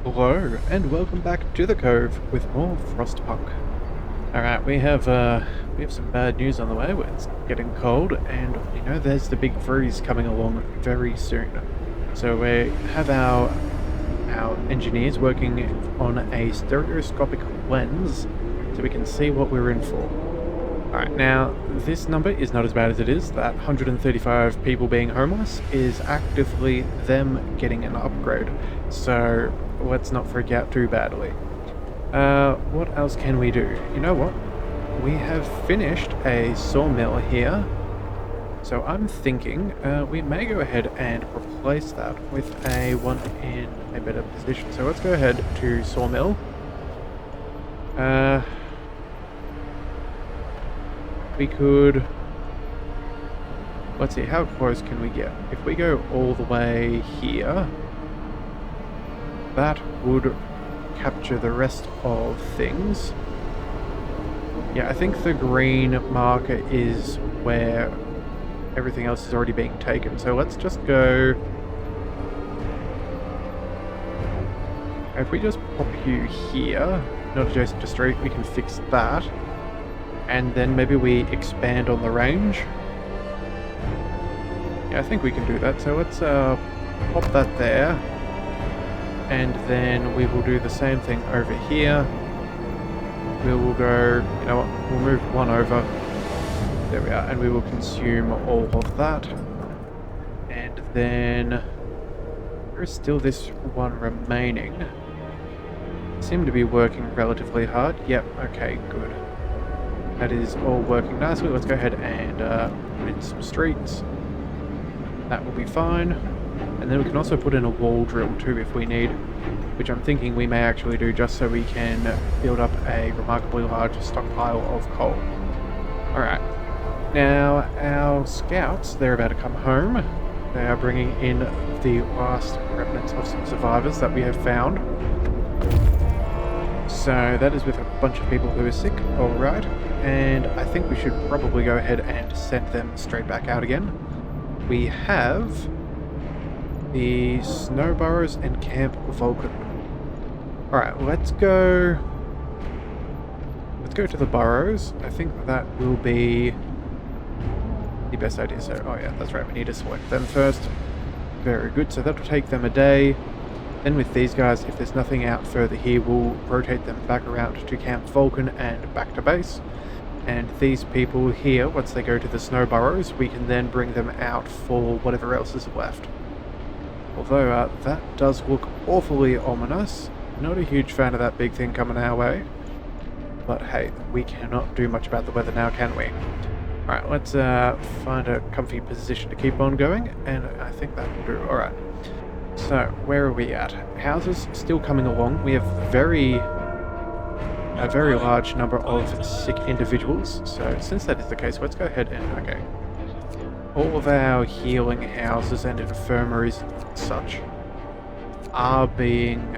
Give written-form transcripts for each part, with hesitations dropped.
Hello, and welcome back to the Cove with more Frostpunk. Alright, we have some bad news on the way. It's getting cold, and there's the big freeze coming along very soon. So we have our engineers working on a stereoscopic lens so we can see what we're in for. Alright, now this number is not as bad as it is. That 135 people being homeless is actively them getting an upgrade. So let's not freak out too badly. What else can we do? You know what? We have finished a sawmill here. So I'm thinking we may go ahead and replace that with a one in a better position. So let's go ahead to sawmill. We could... Let's see, how close can we get? If we go all the way here, that would capture the rest of things. Yeah, I think the green marker is where everything else is already being taken. So let's just go... If we just pop you here, not adjacent to street, we can fix that. And then maybe we expand on the range. Yeah, I think we can do that. So let's pop that there. And then we will do the same thing over here. We will go, you know what, we'll move one over. There we are. And we will consume all of that. And then there is still this one remaining. Seem to be working relatively hard. Yep, okay, good. That is all working nicely. Let's go ahead and put in some streets. That will be fine. And then we can also put in a wall drill too if we need, which I'm thinking we may actually do just so we can build up a remarkably large stockpile of coal. Alright. Now, our scouts, they're about to come home. They are bringing in the last remnants of some survivors that we have found. So that is with a bunch of people who are sick, alright. And I think we should probably go ahead and send them straight back out again. We have the Snow Burrows and Camp Vulcan. Alright, let's go to the burrows. I think that will be the best idea. So, oh yeah, that's right, we need to select them first. Very good, so that will take them a day. Then with these guys, if there's nothing out further here, we'll rotate them back around to Camp Vulcan and back to base. And these people here, once they go to the Snow Burrows, we can then bring them out for whatever else is left. Although that does look awfully ominous. Not a huge fan of that big thing coming our way. But hey, we cannot do much about the weather now, can we? Alright, let's find a comfy position to keep on going, and I think that will do. Alright. So, where are we at? Houses still coming along. We have a very large number of sick individuals. So, since that is the case, let's go ahead and, okay. All of our healing houses and infirmaries and such are being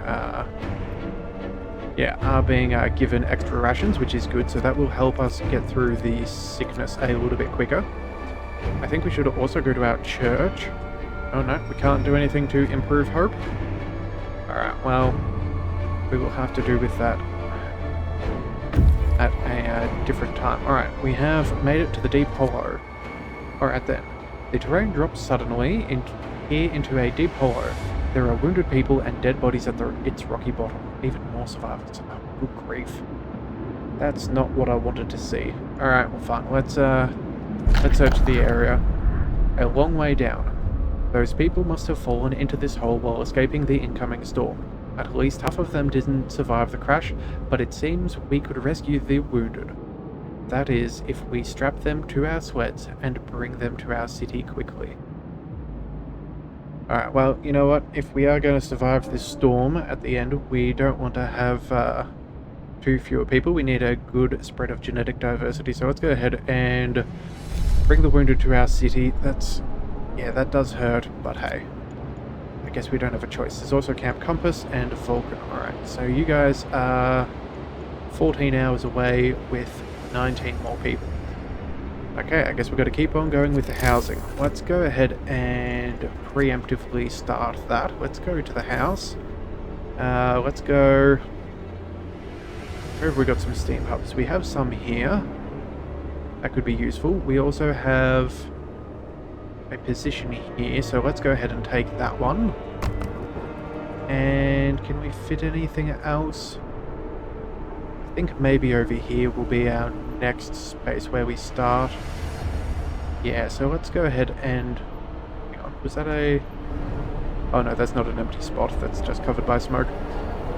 given extra rations, which is good. So that will help us get through the sickness a little bit quicker. I think we should also go to our church. Oh no, we can't do anything to improve hope. Alright, well, we will have to do with that at a different time. Alright, we have made it to the deep hollow. Alright then. The terrain drops suddenly into a deep hollow. There are wounded people and dead bodies at its rocky bottom. Even more survivors. Oh, good grief. That's not what I wanted to see. Alright, well fine. Let's search the area. A long way down. Those people must have fallen into this hole while escaping the incoming storm. At least half of them didn't survive the crash, but it seems we could rescue the wounded. That is, if we strap them to our sleds and bring them to our city quickly. Alright, well, you know what? If we are going to survive this storm at the end, we don't want to have too fewer people. We need a good spread of genetic diversity, so let's go ahead and bring the wounded to our city. Yeah, that does hurt, but hey. I guess we don't have a choice. There's also Camp Compass and Vulcan. Alright, so you guys are 14 hours away with 19 more people. Okay, I guess we've got to keep on going with the housing. Let's go ahead and preemptively start that. Let's go to the house. Let's go... Where have we got some steam hubs? We have some here. That could be useful. We also have a position here, so let's go ahead and take that one. And can we fit anything else? I think maybe over here will be our next space where we start. Yeah, so let's go ahead and... Hang on, was that a... Oh no, that's not an empty spot, that's just covered by smoke.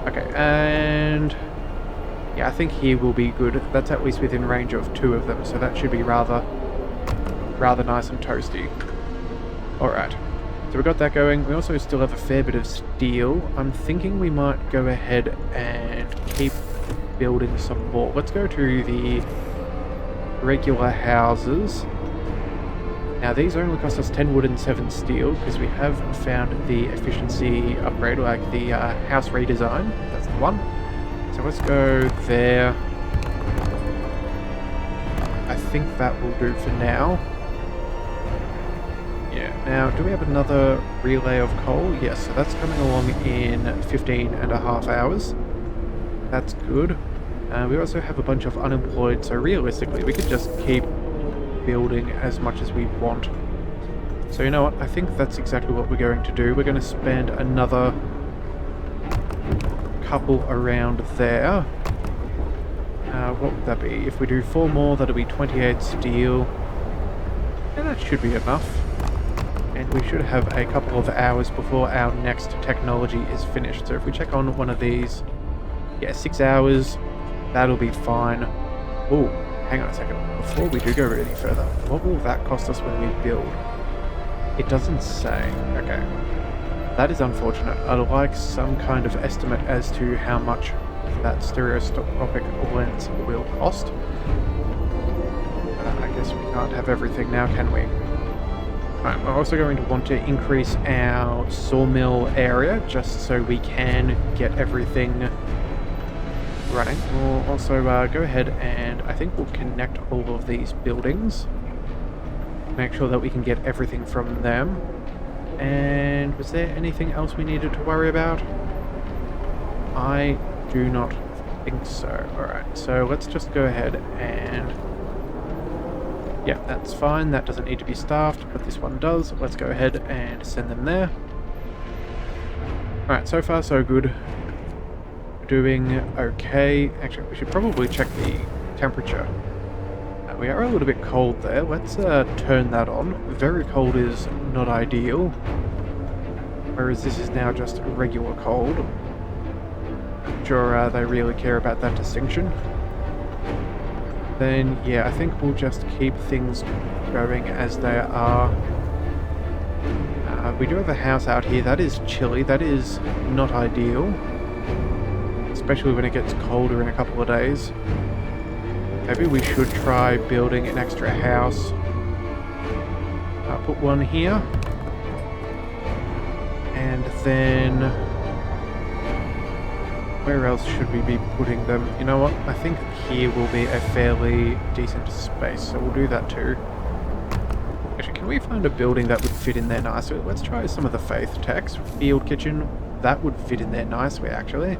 Okay, and... Yeah, I think here will be good. That's at least within range of 2 of them, so that should be rather nice and toasty. Alright, so we got that going. We also still have a fair bit of steel. I'm thinking we might go ahead and keep building some more. Let's go to the regular houses. Now these only cost us 10 wood and 7 steel because we have found the efficiency upgrade, like the house redesign. That's the one. So let's go there. I think that will do for now. Yeah, now do we have another relay of coal? Yes, so that's coming along in 15.5 hours. That's good. We also have a bunch of unemployed, so realistically we could just keep building as much as we want. So you know what, I think that's exactly what we're going to do. We're going to spend another couple around there. What would that be? If we do 4 more, that'll be 28 steel. And that should be enough. And we should have a couple of hours before our next technology is finished. So if we check on one of these, yeah, 6 hours, that'll be fine. Oh, hang on a second. Before we do go any further, what will that cost us when we build? It doesn't say. Okay. That is unfortunate. I'd like some kind of estimate as to how much that stereoscopic lens will cost. I guess we can't have everything now, can we? Right, we're also going to want to increase our sawmill area just so we can get everything running. We'll also go ahead and I think we'll connect all of these buildings. Make sure that we can get everything from them. And was there anything else we needed to worry about? I do not think so. Alright, so let's just go ahead and... Yeah, that's fine. That doesn't need to be staffed, but this one does. Let's go ahead and send them there. Alright, so far so good. Doing okay. Actually, we should probably check the temperature. We are a little bit cold there. Let's turn that on. Very cold is not ideal. Whereas this is now just regular cold. Not sure they really care about that distinction. Then, yeah, I think we'll just keep things going as they are. We do have a house out here. That is chilly. That is not ideal. Especially when it gets colder in a couple of days. Maybe we should try building an extra house. Put one here. And then... where else should we be putting them? You know what? I think here will be a fairly decent space, so we'll do that too. Actually, can we find a building that would fit in there nicely? Let's try some of the Faith Techs. Field kitchen. That would fit in there nicely, actually.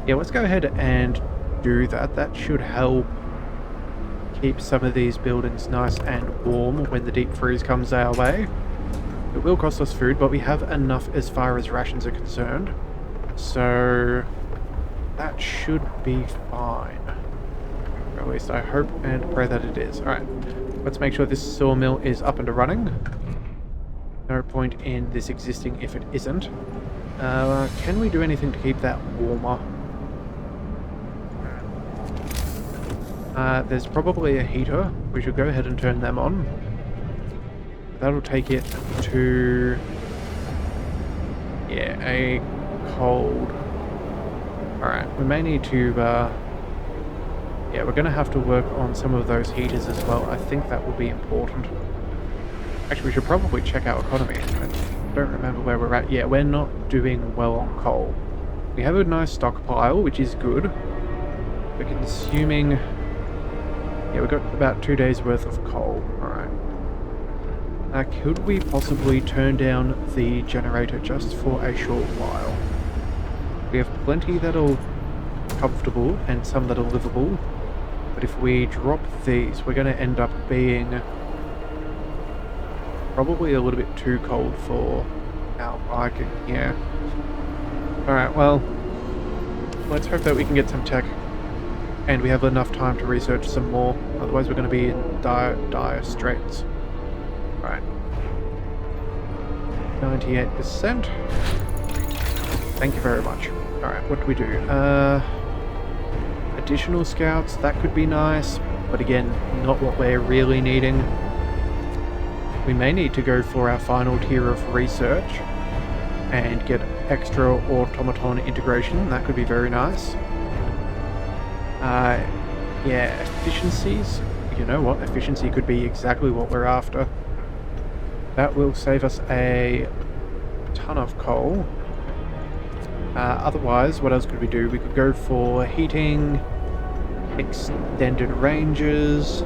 Yeah, let's go ahead and do that. That should help keep some of these buildings nice and warm when the deep freeze comes our way. It will cost us food, but we have enough as far as rations are concerned. So that should be fine. Or at least I hope and pray that it is. Alright, let's make sure this sawmill is up and running. No point in this existing if it isn't. Can we do anything to keep that warmer? There's probably a heater. We should go ahead and turn them on. That'll take it to... yeah, a cold... Alright, we may need to... yeah, we're going to have to work on some of those heaters as well. I think that will be important. Actually, we should probably check our economy. I don't remember where we're at. Yeah, we're not doing well on coal. We have a nice stockpile, which is good. We're consuming... yeah, we've got about 2 days worth of coal. Alright. Could we possibly turn down the generator just for a short while? We have plenty that are comfortable and some that are livable. But if we drop these, we're going to end up being probably a little bit too cold for our liking. Yeah. Alright, well, let's hope that we can get some tech and we have enough time to research some more. Otherwise we're going to be in dire straits. Alright. 98%. Thank you very much. Alright, what do we do? Additional scouts, that could be nice, but again, not what we're really needing. We may need to go for our final tier of research and get extra automaton integration. That could be very nice. Yeah, efficiencies. You know what? Efficiency could be exactly what we're after. That will save us a ton of coal. Otherwise, what else could we do? We could go for heating, extended ranges.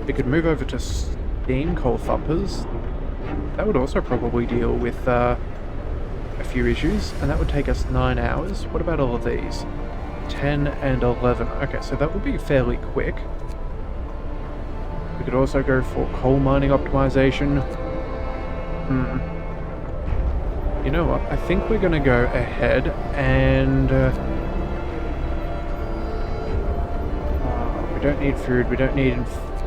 We could move over to steam coal thumpers. That would also probably deal with a few issues, and that would take us 9 hours. What about all of these? 10 and 11. Okay, so that would be fairly quick. We could also go for coal mining optimization. You know what? I think we're going to go ahead and... we don't need food, we don't need...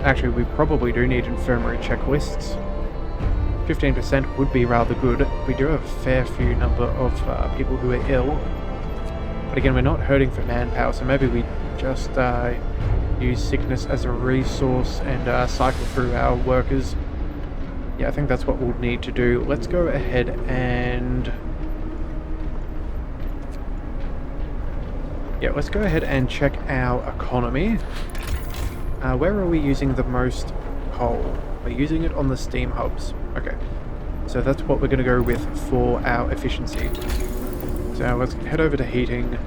Actually, we probably do need infirmary checklists. 15% would be rather good. We do have a fair few number of people who are ill. But again, we're not hurting for manpower, so maybe we just use sickness as a resource and cycle through our workers. Yeah, I think that's what we'll need to do. Let's go ahead and... Yeah, let's go ahead and check our economy. Where are we using the most coal? We're using it on the steam hubs. Okay, so that's what we're going to go with for our efficiency. So let's head over to heating.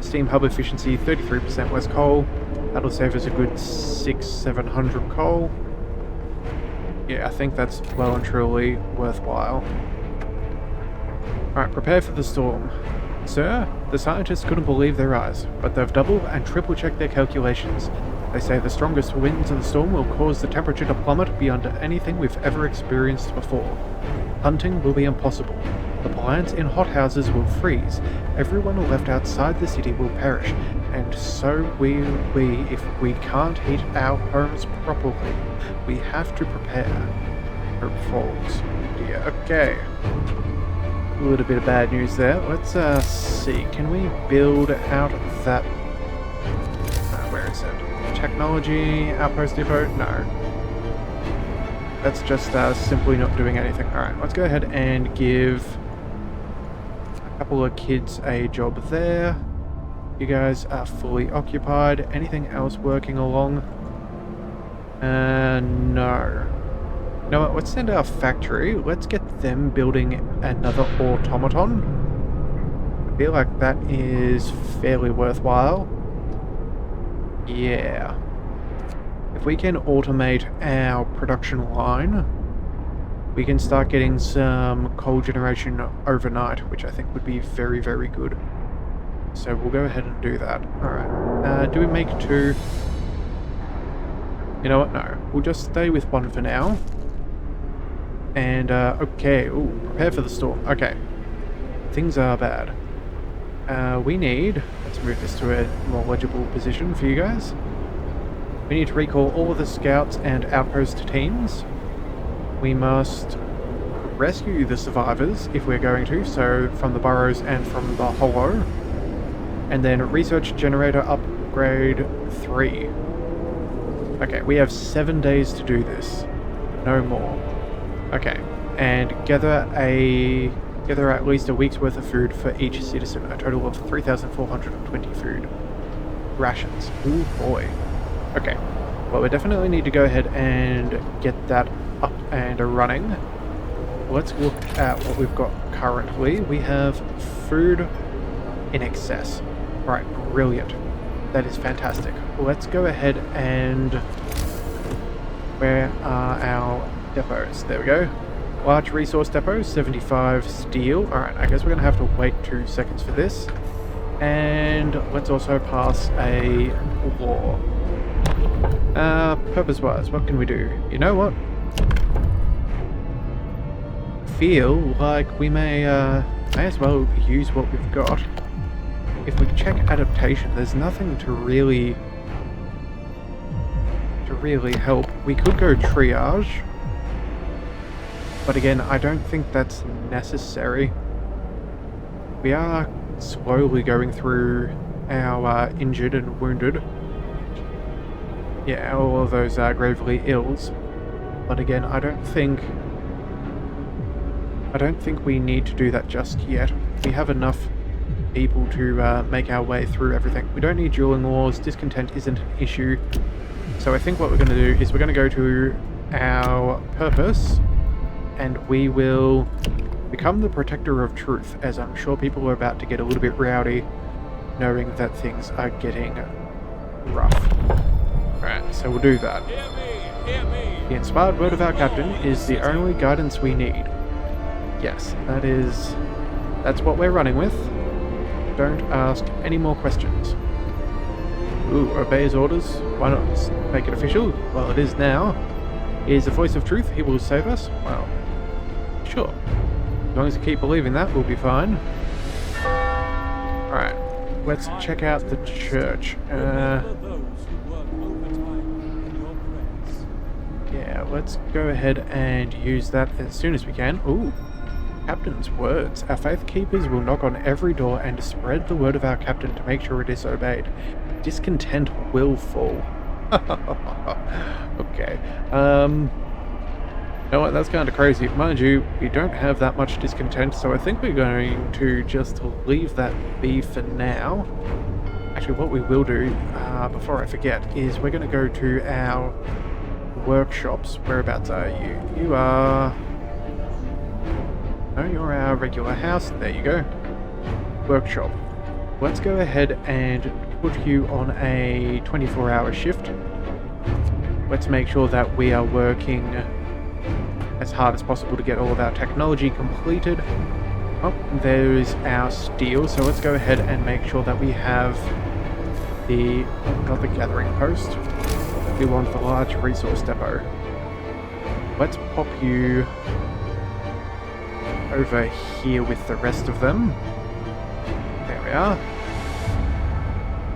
Steam hub efficiency, 33% less coal. That'll save us a good 600-700 coal. Yeah, I think that's well and truly worthwhile. Alright, prepare for the storm. Sir, the scientists couldn't believe their eyes, but they've double and triple checked their calculations. They say the strongest winds of the storm will cause the temperature to plummet beyond anything we've ever experienced before. Hunting will be impossible. The plants in hothouses will freeze. Everyone left outside the city will perish. And so will we if we can't heat our homes properly. We have to prepare. Hope falls. Yeah, okay. A little bit of bad news there. Let's see. Can we build out of that... where is it? Technology, outpost depot? No. That's just simply not doing anything. Alright, let's go ahead and give a couple of kids a job there. You guys are fully occupied. Anything else working along? No. You know what, let's send our factory. Let's get them building another automaton. I feel like that is fairly worthwhile. Yeah. If we can automate our production line, we can start getting some coal generation overnight, which I think would be very, very good. So we'll go ahead and do that. Alright. Do we make 2? You know what? No. We'll just stay with 1 for now. And, okay. Ooh, prepare for the storm. Okay. Things are bad. We need... Let's move this to a more legible position for you guys. We need to recall all of the scouts and outpost teams. We must rescue the survivors, if we're going to, so from the burrows and from the hollow. And then research generator upgrade 3. Okay, we have 7 days to do this. No more. Okay, and gather at least a week's worth of food for each citizen, a total of 3,420 food rations. Ooh boy. Okay, well we definitely need to go ahead and get that up and running. Let's look at what we've got currently. We have food in excess. Right, brilliant. That is fantastic. Let's go ahead and... Where are our depots? There we go. large resource depot, 75 steel. Alright, I guess we're going to have to wait 2 seconds for this. And let's also pass a law. Purpose-wise, what can we do? You know what? Feel like we may as well use what we've got. If we check adaptation, there's nothing to really help. We could go triage, but again, I don't think that's necessary. We are slowly going through our injured and wounded. Yeah, all of those gravely ills. But again, I don't think we need to do that just yet. We have enough people to make our way through everything. We don't need dueling wars. Discontent isn't an issue. So I think what we're going to do is we're going to go to our purpose, and we will become the protector of truth, as I'm sure people are about to get a little bit rowdy, knowing that things are getting rough. Alright, so we'll do that. Hear me. The inspired word of our captain is the only guidance we need. Yes, that's what we're running with. Don't ask any more questions. Ooh, obey his orders. Why not make it official? Well, it is now. He is the voice of truth. He will save us. Well, sure. As long as you keep believing that, we'll be fine. Alright, let's check out the church. Yeah, let's go ahead and use that as soon as we can. Ooh. Captain's words. Our faith keepers will knock on every door and spread the word of our captain to make sure it is obeyed. Discontent will fall. Okay. You know what, that's kind of crazy. Mind you, we don't have that much discontent, so I think we're going to just leave that be for now. Actually, what we will do, before I forget, is we're going to go to our workshops. Whereabouts are you? You are... No, you're our regular house. There you go. Workshop. Let's go ahead and put you on a 24-hour shift. Let's make sure that we are working as hard as possible to get all of our technology completed. Oh, there's our steel, so let's go ahead and make sure that we have not the gathering post. We want the large resource depot. Let's pop you over here with the rest of them. There we are.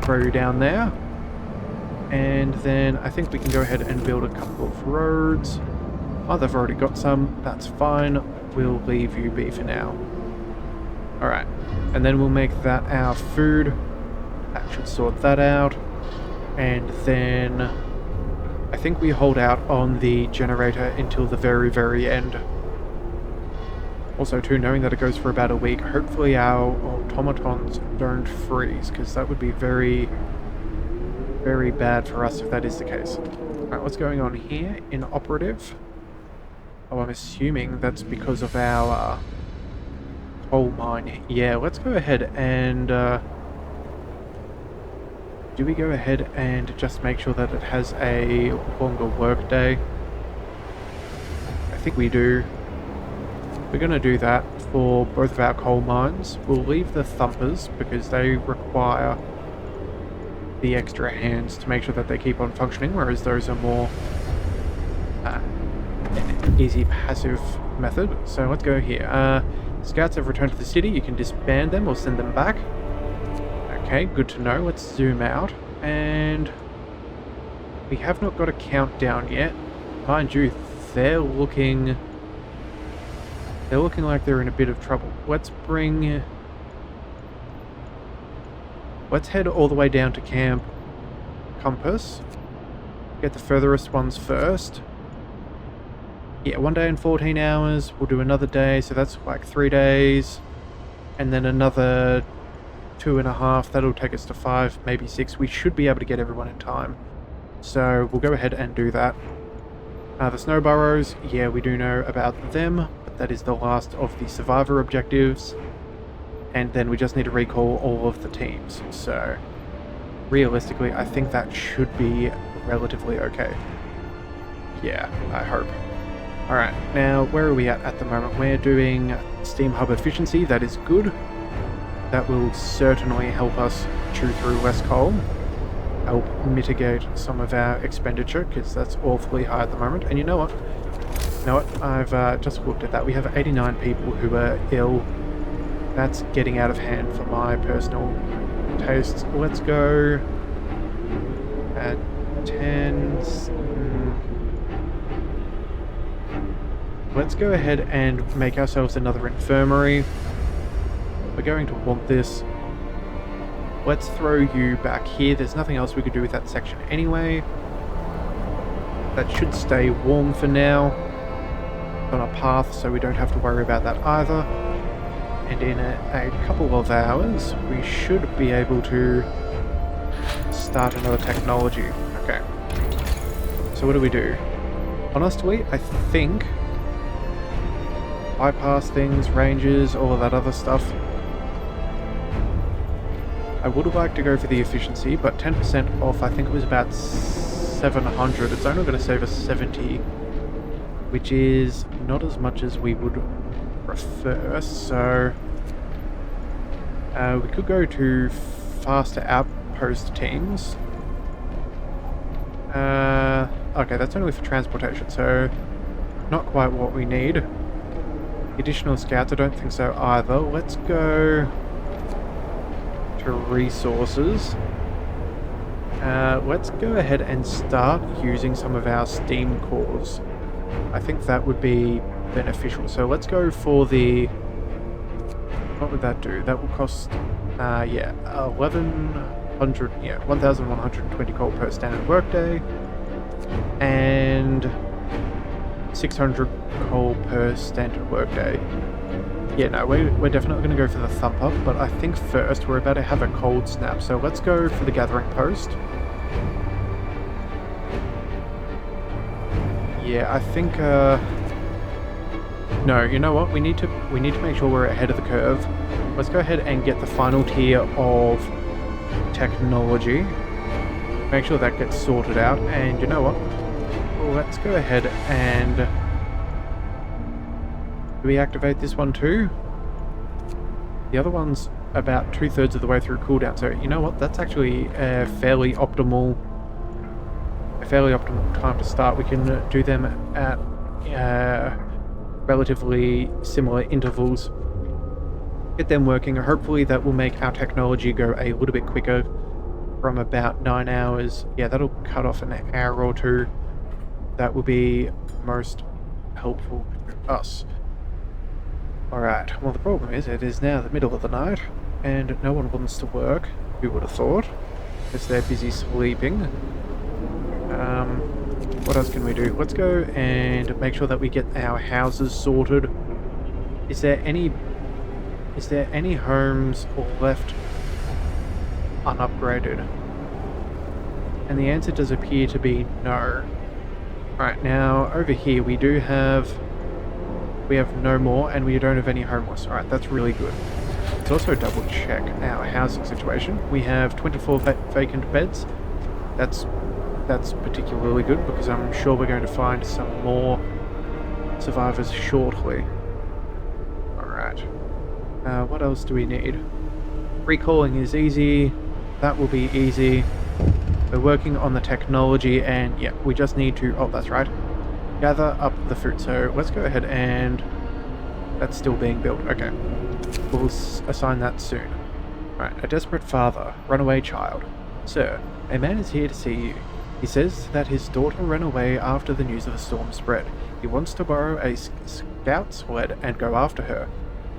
Throw you down there. And then I think we can go ahead and build a couple of roads. Oh, they've already got some. That's fine. We'll leave you be for now. Alright. And then we'll make that our food. That should sort that out. And then I think we hold out on the generator until the very, very end. Also, too, knowing that it goes for about a week, hopefully our automatons don't freeze, because that would be very, very bad for us if that is the case. Alright, what's going on here? Inoperative? Oh, I'm assuming that's because of our coal mine. Yeah, let's go ahead and... do we go ahead and just make sure that it has a longer work day? I think we do. We're going to do that for both of our coal mines. We'll leave the thumpers because they require the extra hands to make sure that they keep on functioning, whereas those are more easy passive method. So let's go here. Scouts have returned to the city. You can disband them or send them back. Okay, good to know. Let's zoom out. And we have not got a countdown yet. Mind you, they're looking like they're in a bit of trouble. Let's head all the way down to Camp Compass. Get the furthest ones first. Yeah, 1 day and 14 hours. We'll do another day, so that's like 3 days. And then another 2.5. That'll take us to 5, maybe 6. We should be able to get everyone in time. So we'll go ahead and do that. The snow burrows, yeah, we do know about them. That is the last of the survivor objectives, and then we just need to recall all of the teams. So realistically, I think that should be relatively okay. Yeah, I hope. Alright, now where are we at the moment? We're doing steam hub efficiency, that is good. That will certainly help us chew through less coal. Help mitigate some of our expenditure, because that's awfully high at the moment. And you know what? I've just looked at that. We have 89 people who are ill. That's getting out of hand for my personal tastes. Let's go at 10. Let's go ahead and make ourselves another infirmary. We're going to want this. Let's throw you back here. There's nothing else we could do with that section anyway. That should stay warm for now. On a path, so we don't have to worry about that either. And in a couple of hours, we should be able to start another technology. Okay. So what do? Honestly, I think bypass things, ranges, all of that other stuff. I would have liked to go for the efficiency, but 10% off, I think it was about 700. It's only going to save us 70, which is not as much as we would prefer. So we could go to faster outpost teams. Okay, that's only for transportation, so not quite what we need. Additional scouts, I don't think so either. Let's go to resources. Let's go ahead and start using some of our steam cores. I think that would be beneficial. So let's go for the... What would that do? That will cost, 1100, 1120 coal per standard workday, and 600 coal per standard workday. Yeah, no, we're definitely going to go for the thump up, but I think first we're about to have a cold snap, so let's go for the gathering post. Yeah, I think, no, you know what? We need to make sure we're ahead of the curve. Let's go ahead and get the final tier of technology. Make sure that gets sorted out, and you know what? Let's go ahead and... Do we activate this one too? The other one's about 2/3 of the way through cooldown, so you know what? That's actually a fairly optimal time to start. We can do them at relatively similar intervals. Get them working. Hopefully that will make our technology go a little bit quicker from about 9 hours. Yeah, that'll cut off an hour or two. That will be most helpful to us. Alright, well the problem is it is now the middle of the night and no one wants to work, who would have thought, because they're busy sleeping. What else can we do? Let's go and make sure that we get our houses sorted. Is there any homes left unupgraded? And the answer does appear to be no. Right, now over here we have no more, and we don't have any homeless. Alright, that's really good. Let's also double check our housing situation. We have 24 vacant beds. That's particularly good, because I'm sure we're going to find some more survivors shortly. Alright. What else do we need? Recalling is easy. That will be easy. We're working on the technology, and yeah, we just need to... Oh, that's right. Gather up the food. So let's go ahead and... That's still being built. Okay. We'll assign that soon. Right. A desperate father. Runaway child. Sir, a man is here to see you. He says that his daughter ran away after the news of the storm spread. He wants to borrow a scout sled and go after her.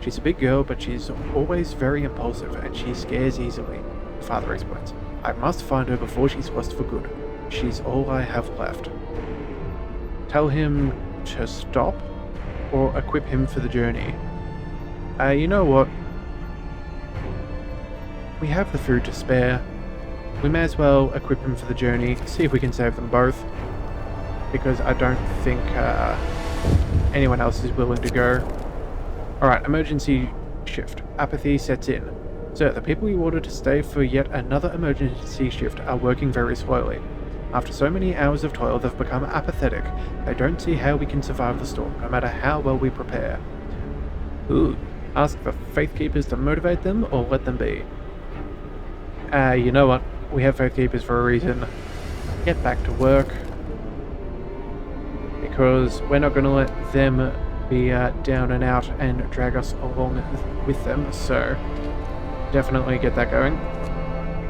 She's a big girl, but she's always very impulsive, and she scares easily. The father explains. I must find her before she's lost for good. She's all I have left. Tell him to stop, or equip him for the journey. You know what? We have the food to spare. We may as well equip him for the journey, see if we can save them both. Because I don't think anyone else is willing to go. Alright, emergency shift. Apathy sets in. Sir, the people you ordered to stay for yet another emergency shift are working very slowly. After so many hours of toil, they've become apathetic. They don't see how we can survive the storm, no matter how well we prepare. Ooh, ask the Faith Keepers to motivate them, or let them be. You know what? We have Faith Keepers for a reason. Get back to work. Because we're not going to let them be down and out and drag us along with them, so definitely get that going.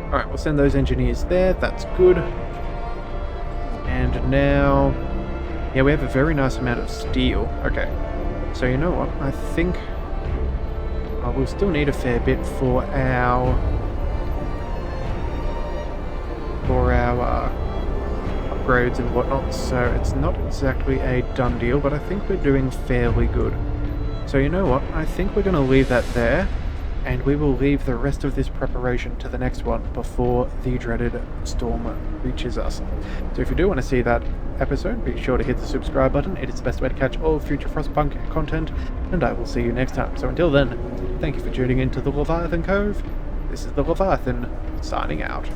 Alright, we'll send those engineers there, that's good. And now, yeah, we have a very nice amount of steel. Okay, so you know what, I think we'll still need a fair bit for our upgrades and whatnot, so it's not exactly a done deal, but I think we're doing fairly good. So you know what, I think we're going to leave that there, and we will leave the rest of this preparation to the next one before the dreaded storm reaches us. So if you do want to see that episode, be sure to hit the subscribe button. It is the best way to catch all future Frostpunk content, and I will see you next time. So until then, thank you for tuning into the Leviathan Cove. This is the Leviathan, signing out.